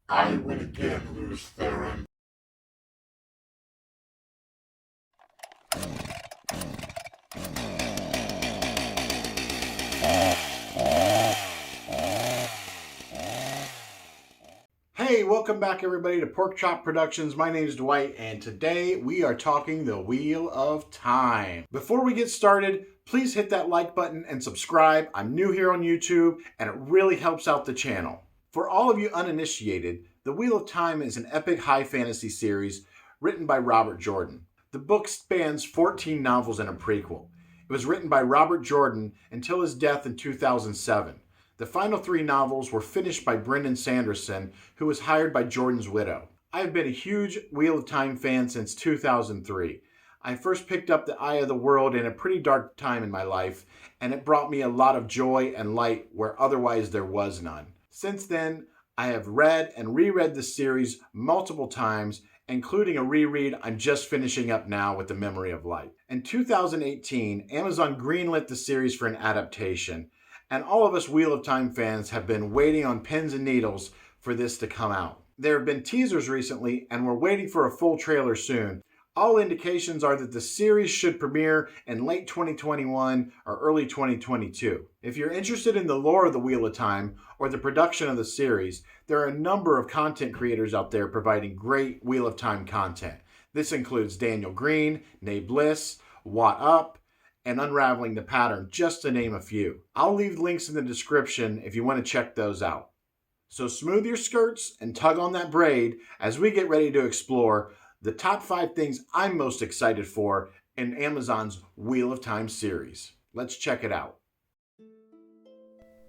I would again lose Theron. Hey, welcome back everybody to Pork Chop Productions. My name is Dwight and today we are talking the Wheel of Time. Before we get started, please hit that like button and subscribe. I'm new here on YouTube and it really helps out the channel. For all of you uninitiated, the Wheel of Time is an epic high fantasy series written by Robert Jordan. The book spans 14 novels and a prequel. It was written by Robert Jordan until his death in 2007. The final 3 novels were finished by Brandon Sanderson, who was hired by Jordan's widow. I have been a huge Wheel of Time fan since 2003. I first picked up The Eye of the World in a pretty dark time in my life, and it brought me a lot of joy and light where otherwise there was none. Since then, I have read and reread the series multiple times, including a reread I'm just finishing up now with The Memory of Light. In 2018, Amazon greenlit the series for an adaptation, and all of us Wheel of Time fans have been waiting on pins and needles for this to come out. There have been teasers recently, and we're waiting for a full trailer soon. All indications are that the series should premiere in late 2021 or early 2022. If you're interested in the lore of the Wheel of Time or the production of the series, there are a number of content creators out there providing great Wheel of Time content. This includes Daniel Greene, Nae'blis, WoT Up, and Unraveling the Pattern, just to name a few. I'll leave links in the description if you want to check those out. So smooth your skirts and tug on that braid as we get ready to explore the top 5 things I'm most excited for in Amazon's Wheel of Time series. Let's check it out.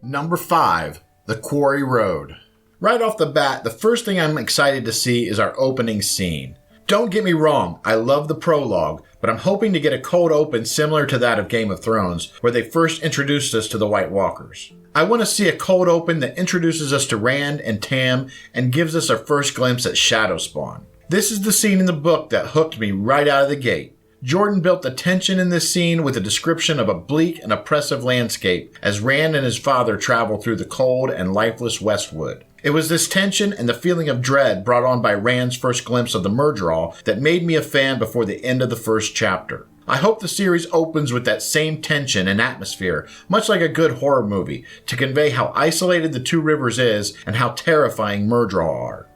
Number 5, The Quarry Road. Right off the bat, the first thing I'm excited to see is our opening scene. Don't get me wrong, I love the prologue, but I'm hoping to get a cold open similar to that of Game of Thrones, where they first introduced us to the White Walkers. I want to see a cold open that introduces us to Rand and Tam and gives us our first glimpse at Shadowspawn. This is the scene in the book that hooked me right out of the gate. Jordan built the tension in this scene with a description of a bleak and oppressive landscape as Rand and his father travel through the cold and lifeless Westwood. It was this tension and the feeling of dread brought on by Rand's first glimpse of the Murderall that made me a fan before the end of the first chapter. I hope the series opens with that same tension and atmosphere, much like a good horror movie, to convey how isolated the Two Rivers is and how terrifying Murderall are.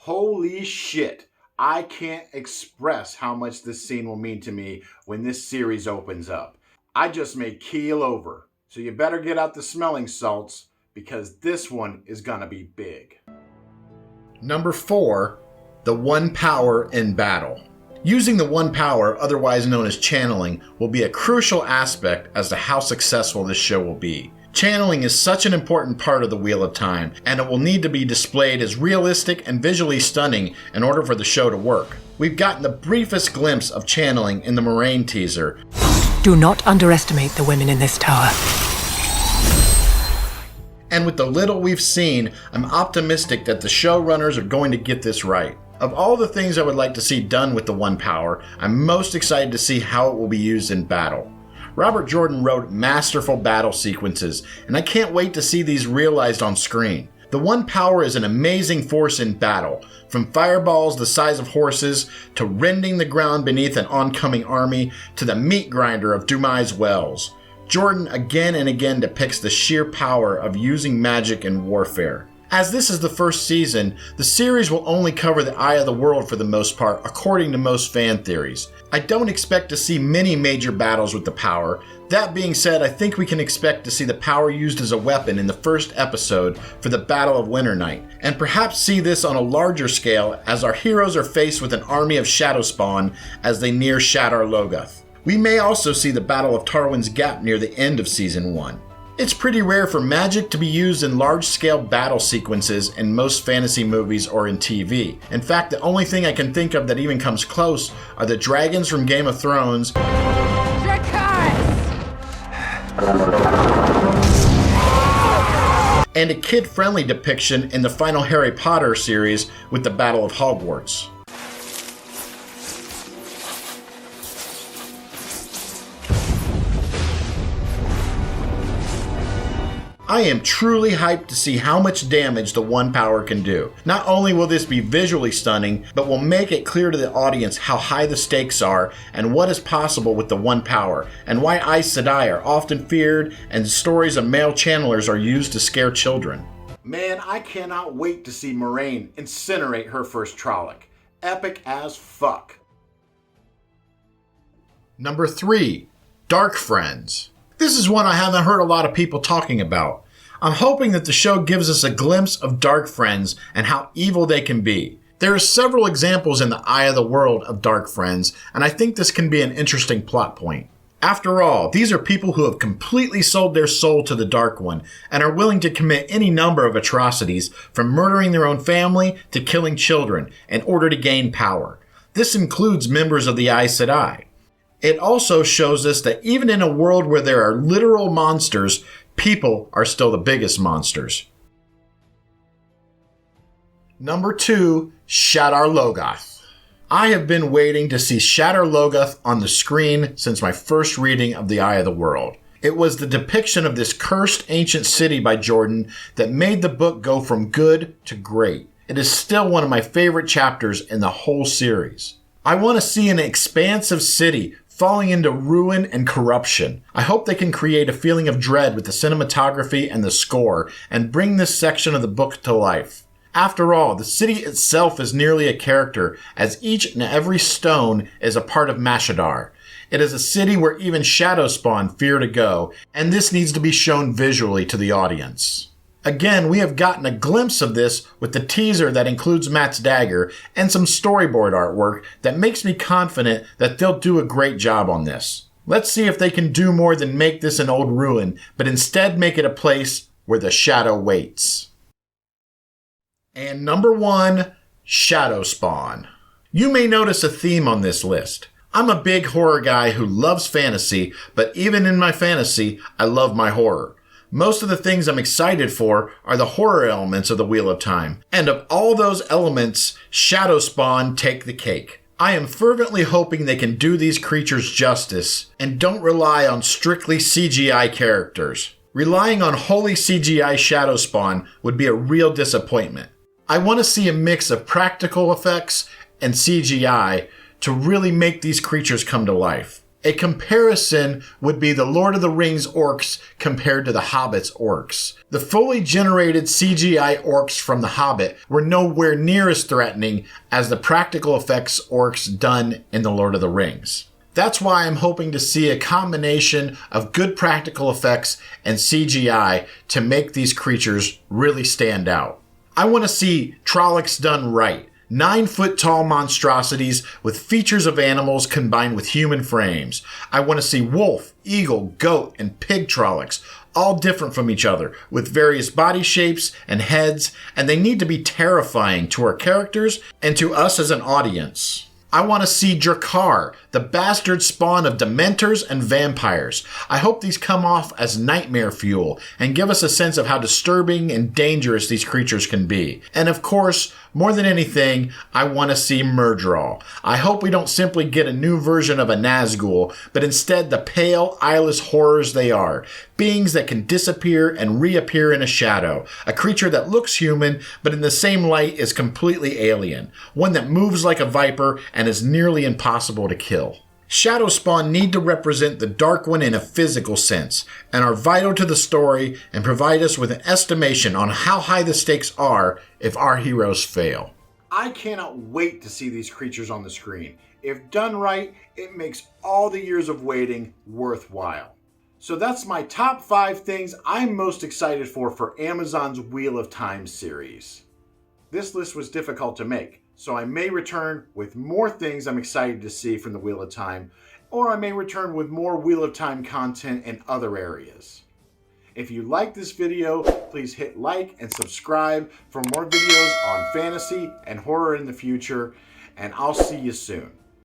Holy shit! I can't express how much this scene will mean to me when this series opens up. I just may keel over, so you better get out the smelling salts, because this one is gonna be big. Number 4, the One Power in Battle. Using the One Power, otherwise known as channeling, will be a crucial aspect as to how successful this show will be. Channeling is such an important part of the Wheel of Time, and it will need to be displayed as realistic and visually stunning in order for the show to work. We've gotten the briefest glimpse of channeling in the Moraine teaser. Do not underestimate the women in this tower. And with the little we've seen, I'm optimistic that the showrunners are going to get this right. Of all the things I would like to see done with the One Power, I'm most excited to see how it will be used in battle. Robert Jordan wrote masterful battle sequences, and I can't wait to see these realized on screen. The One Power is an amazing force in battle, from fireballs the size of horses, to rending the ground beneath an oncoming army, to the meat grinder of Dumai's Wells. Jordan again and again depicts the sheer power of using magic in warfare. As this is the first season, the series will only cover the Eye of the World for the most part, according to most fan theories. I don't expect to see many major battles with the power. That being said, I think we can expect to see the power used as a weapon in the first episode for the Battle of Winternight, and perhaps see this on a larger scale as our heroes are faced with an army of Shadowspawn as they near Shadar Logoth. We may also see the Battle of Tarwin's Gap near the end of Season 1. It's pretty rare for magic to be used in large-scale battle sequences in most fantasy movies or in TV. In fact, the only thing I can think of that even comes close are the dragons from Game of Thrones and a kid-friendly depiction in the final Harry Potter series with the Battle of Hogwarts. I am truly hyped to see how much damage the One Power can do. Not only will this be visually stunning, but will make it clear to the audience how high the stakes are and what is possible with the One Power, and why Aes Sedai are often feared and stories of male channelers are used to scare children. Man, I cannot wait to see Moiraine incinerate her first Trolloc. Epic as fuck. Number 3, Dark Friends. This is one I haven't heard a lot of people talking about. I'm hoping that the show gives us a glimpse of Dark Friends and how evil they can be. There are several examples in the Eye of the World of Dark Friends, and I think this can be an interesting plot point. After all, these are people who have completely sold their soul to the Dark One and are willing to commit any number of atrocities, from murdering their own family to killing children in order to gain power. This includes members of the Aes Sedai. It also shows us that even in a world where there are literal monsters, people are still the biggest monsters. Number 2, Shadar Logoth. I have been waiting to see Shadar Logoth on the screen since my first reading of The Eye of the World. It was the depiction of this cursed ancient city by Jordan that made the book go from good to great. It is still one of my favorite chapters in the whole series. I want to see an expansive city falling into ruin and corruption. I hope they can create a feeling of dread with the cinematography and the score and bring this section of the book to life. After all, the city itself is nearly a character, as each and every stone is a part of Mashadar. It is a city where even Shadowspawn fear to go, and this needs to be shown visually to the audience. Again, we have gotten a glimpse of this with the teaser that includes Matt's dagger and some storyboard artwork that makes me confident that they'll do a great job on this. Let's see if they can do more than make this an old ruin, but instead make it a place where the shadow waits. And number 1, Shadowspawn. You may notice a theme on this list. I'm a big horror guy who loves fantasy, but even in my fantasy, I love my horror. Most of the things I'm excited for are the horror elements of the Wheel of Time. And of all those elements, Shadowspawn take the cake. I am fervently hoping they can do these creatures justice and don't rely on strictly CGI characters. Relying on wholly CGI Shadowspawn would be a real disappointment. I want to see a mix of practical effects and CGI to really make these creatures come to life. A comparison would be the Lord of the Rings orcs compared to the Hobbit's orcs. The fully generated CGI orcs from The Hobbit were nowhere near as threatening as the practical effects orcs done in The Lord of the Rings. That's why I'm hoping to see a combination of good practical effects and CGI to make these creatures really stand out. I want to see Trollocs done right. 9-foot-tall monstrosities with features of animals combined with human frames. I want to see wolf, eagle, goat, and pig Trollocs, all different from each other, with various body shapes and heads, and they need to be terrifying to our characters and to us as an audience. I want to see Drakkar, the bastard spawn of dementors and vampires. I hope these come off as nightmare fuel and give us a sense of how disturbing and dangerous these creatures can be. And of course, more than anything, I want to see Myrddraal. I hope we don't simply get a new version of a Nazgul, but instead the pale, eyeless horrors they are. Beings that can disappear and reappear in a shadow. A creature that looks human, but in the same light is completely alien. One that moves like a viper and is nearly impossible to kill. Shadowspawn need to represent the Dark One in a physical sense, and are vital to the story and provide us with an estimation on how high the stakes are if our heroes fail. I cannot wait to see these creatures on the screen. If done right, it makes all the years of waiting worthwhile. So that's my top 5 things I'm most excited for Amazon's Wheel of Time series. This list was difficult to make, so I may return with more things I'm excited to see from the Wheel of Time, or I may return with more Wheel of Time content in other areas. If you like this video, please hit like and subscribe for more videos on fantasy and horror in the future, and I'll see you soon.